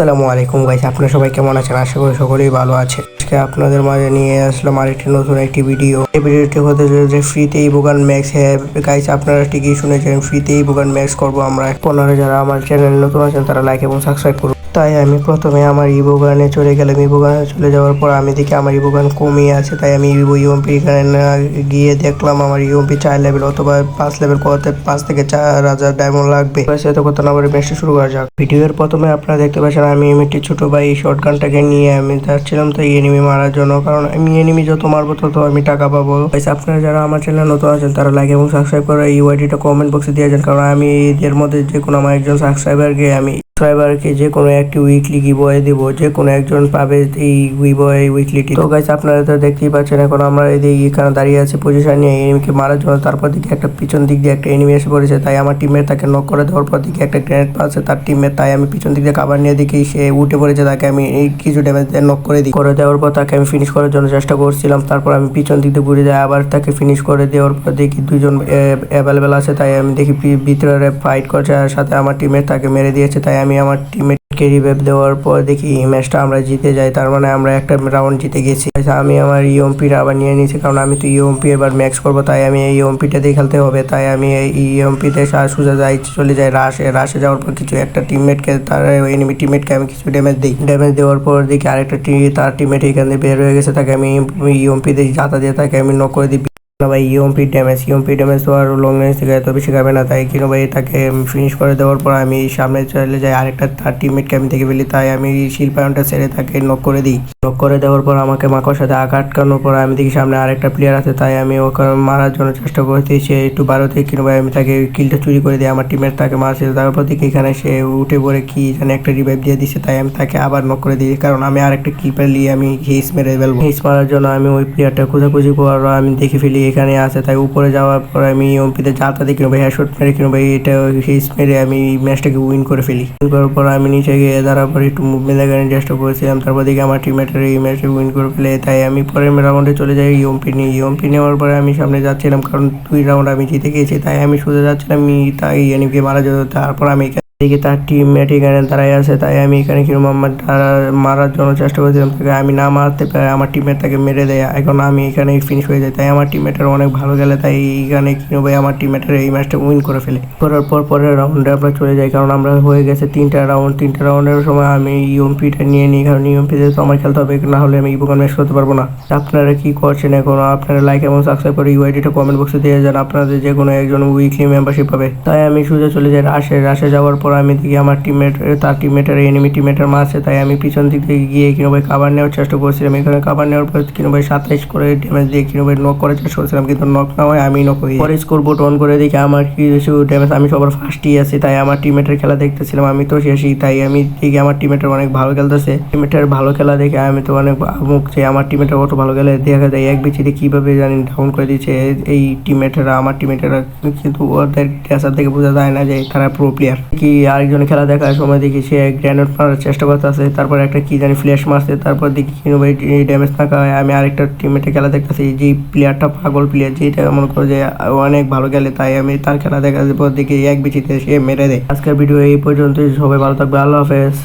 আসসালামু আলাইকুম গাইস, আপনারা সবাই কেমন আছেন? আশা করি সকলেই ভালো আছেন। আজকে আপনাদের মাঝে নিয়ে আসলাম আরেকটি নতুন একটি ভিডিও। এই ভিডিওটি হতে চলেছে ফ্রিতে ইবোগান ম্যাক্স। হ্যাঁ গাইস, আপনারা ঠিকই শুনেছেন, ফ্রিতে ইবোগান ম্যাক্স করবো আমরা। আপনারা যারা আমার চ্যানেল নতুন আছেন তারা লাইক এবং সাবস্ক্রাইব করুন। তাই আমি প্রথমে আমার ইবোগানে চলে গেলাম। ইবোগানে চলে যাওয়ার পর আমি দেখি আমার ইবোগান কমিয়ে আছে, তাই আমি ইউএমপি এখানে গিয়ে দেখলাম আমার ইউএমপি 4 লেভেল অথবা 5 লেভেল করতে 5 থেকে 4000 ডায়মন্ড লাগবে। এত কথা না বলে ম্যাচটা শুরু করা যাক। ভিডিওর প্রথমে আপনারা দেখতে পাচ্ছেন আমি একটি ছোট ভাই শটগানটাকে নিয়ে আমি যাচ্ছিলাম তো এনিমি মারার জন্য, কারণ আমি এনিমি যত মারবো তত আমি টাকা পাবো। আপনারা যারা আমার চ্যানেল নতুন আছেন তারা লাইক এবং সাবস্ক্রাইব করে ইউআইডিটা কমেন্ট বক্সে দিয়ে যান, কারণ আমি এর মধ্যে যে কোনো আমার একজন সাবস্ক্রাইবারকে যে কোনো একটি উইকলি গিভওয়ে দিব, যে কোনো একজন পাবে এই গিভওয়ে উইকলিটি। তো গাইস, আপনারা তো দেখতেই পাচ্ছেন এখন আমরা এখানে দাঁড়িয়ে আছি পজিশন নিয়ে এনিমিকে মারার জন্য। তারপর দিকে একটা পিছন দিক দিয়ে একটা এনিমি এসে পড়েছে, তাই আমার টিমমেট তাকে নক করে দেওয়ার পর দিকে একটা গ্রেনেড পাচ্ছে তার টিমমেট, তাই আমি পিছন দিক দিয়ে কাভার নিয়ে দেখি সে উঠে পড়েছে, তাকে আমি এই কিছু ড্যামেজ দিয়ে নক করে দিই। করে দেওয়ার পর তাকে আমি ফিনিশ করার জন্য চেষ্টা করছিলাম। তারপর আমি পিছন দিক দিয়ে ঘুরে যাই, আবার তাকে ফিনিশ করে দেওয়ার পর দেখি দুজন অ্যাভেলেবেল আছে, তাই আমি দেখি ভিতরে ফাইট করছে আর সাথে আমার টিমমেট তাকে মেরে দিয়েছে, তাই আমি আমার টিমমেট রিভাইভ দেওয়ার পর দেখি এই ম্যাচটা আমরা জিতে যাই। তার মানে আমরা একটা রাউন্ড জিতে গেছি। আমি আমার ইউএমপিটা আবার নিয়ে নিয়েছি, কারণ আমি তো ইউএমপি এবার ম্যাক্স করবো, তাই আমি এই ইউএমপিটা দিয়ে খেলতে হবে। তাই আমি এই ইউএমপিতে সোজা চলে যাই রাশে যাওয়ার পর কিছু একটা টিমমেটকে তার এনিমি টিমমেটকে আমি কিছু ড্যামেজ দিই। ড্যামেজ দেওয়ার পর দেখি আরেকটা তার টিমমেট এখানে বের হয়ে গেছে, তাকে আমি ইউএমপি দিয়ে জাতা দিয়ে তাকে আমি নক করে দিই। ভাই ইউএমপি ড্যামেজ তো আর লং রেঞ্জ থেকে এত বেশি খাবে না, তাই কিনো ভাই তাকে ফিনিশ করে দেওয়ার পর আমি সামনে চলে যাই। আরেকটা তার টিমমেটকে আমি দেখে ফেলি, তাই আমি শিল্পায়নটা ছেড়ে তাকে নক করে দিই। নক করে দেওয়ার পর আমাকে মাকড় সাথে আটকানোর পর আমি দেখি সামনে আরেকটা প্লেয়ার আছে, তাই আমি ওকে মারার জন্য চেষ্টা করতে সে একটু বারোতে কিনো ভাই আমি তাকে কিলটা চুরি করে দিই। আমার টিমমেট তাকে মারছে, তারপর থেকে এখানে সে উঠে পড়ে কি জানে একটা রিভাইভ দিয়ে দিচ্ছে, তাই আমি তাকে আবার নক করে দিই, কারণ আমি আরেকটা কিল পেলে আমি হেস মেরে ফেলবো। হেস মারার জন্য আমি ওই প্লেয়ারটা খোঁজাখুঁজি করার আমি দেখে ফেলি এখানে আছে, তাই উপরে যাওয়ার পর আমি ইউএমপিতে জাতা দিই কিনো ভাই হ্যাশট মেরে কিনো ভাই এটা হেস মেরে আমি ম্যাচটাকে উইন করে ফেলি। উইন করার পর আমি নিচে গিয়ে দাঁড়ার পর একটু মুভমেন্ট দেখানোর চেষ্টা করেছিলাম, তারপর দেখি আমার টিমমেটের এই ম্যাচে উইন করে ফেলে, তাই আমি পরের রাউন্ডে চলে যাই ইউএমপি নেওয়ার পরে আমি সামনে যাচ্ছিলাম, কারণ 2 রাউন্ড আমি জিতে গিয়েছি, তাই আমি সোজা যাচ্ছিলাম তাই এনিমিকে মারা যেত। তারপর আমি দেখি তার টিমমেট এখানে দাঁড়াই আছে, তাই আমি এখানে কিনো মারার জন্য চেষ্টা করেছিলাম, তাকে আমি না মারতে পারে আমার টিমমেট তাকে মেরে দেয়। এখন আমি এখানে ফিনিশ হয়ে যাই, তাই আমার টিমমেটের অনেক ভালো গেলে, তাই এখানে কিনো ভাই আমার টিমমেটের এই ম্যাচটা উইন করে ফেলে। করার পর পরের রাউন্ডে আমরা চলে যাই, কারণ আমরা হয়ে গেছে 3টা রাউন্ডের সময় আমি ইউএমপিটা নিয়ে নিই, কারণ ইউএমপিতে তো আমার খেলতে হবে, না হলে আমি ইবোগান ম্যাচ করতে পারবো না। আপনারা কি করছেন এখন? আপনারা লাইক এবং সাবস্ক্রাইব করে ইউআইডিটা কমেন্ট বক্সে দিয়ে যান, আপনাদের যে কোনো একজন উইকলি মেম্বারশিপ পাবে। তাই আমি সোজা চলে যাই রাশে যাওয়ার পর আমি দেখি আমার তার টিমমেটের এনিমি টিমমেটের মারছে, তাই আমি পিছন দিক থেকে গিয়ে কিনো ভাই কাভার নেওয়ার চেষ্টা করছিলাম। এখানে কাভার নেওয়ার পর কিনো ভাই 27 করে ড্যামেজ দিয়ে কিনো ভাই নক করার চেষ্টা করছিলাম, কিন্তু নক না হয় আমি নক হই। পরে স্কোর বোর্ড অন করে দেখি আমার কিছু ড্যামেজ, আমি সবার ফার্স্টই আছি, তাই আমার টিমমেটের খেলা দেখতেছিলাম, আমি তো শেষই, তাই আমি দেখি আমার টিমমেটের অনেক ভালো খেলতেছে। টিমমেটের ভালো খেলা দেখে আমি তো অনেক মুখ যে আমার টিমমেটের কত ভালো খেলে দেখা যায় এক বিচিতে কীভাবে জানি ডাউন করে দিচ্ছে এই আমার টিমমেটেরা, কিন্তু ওদের ড্রেসার থেকে বোঝা যায় না যে তারা প্রো প্লেয়ার। কি আরেকজনের খেলা দেখার সময় দেখি সে গ্রেনেড মারার চেষ্টা করতেছে, তারপর একটা কি জানি ফ্ল্যাশ মারছে, তারপর দেখি কিনো ভাই ড্যামেজ না খাওয়ায় আমি আরেকটা টিমমেটের খেলা দেখতেছি, যে প্লেয়ারটা পাগল প্লেয়ার, যেটা মনে করো যে অনেক ভালো খেলে, তাই আমি তার খেলা দেখার পর দেখি এক বিচিতে সে মেরে দেয়। আজকের ভিডিও এই পর্যন্ত, সবাই ভালো থাকবে, আল্লাহ হাফেজ।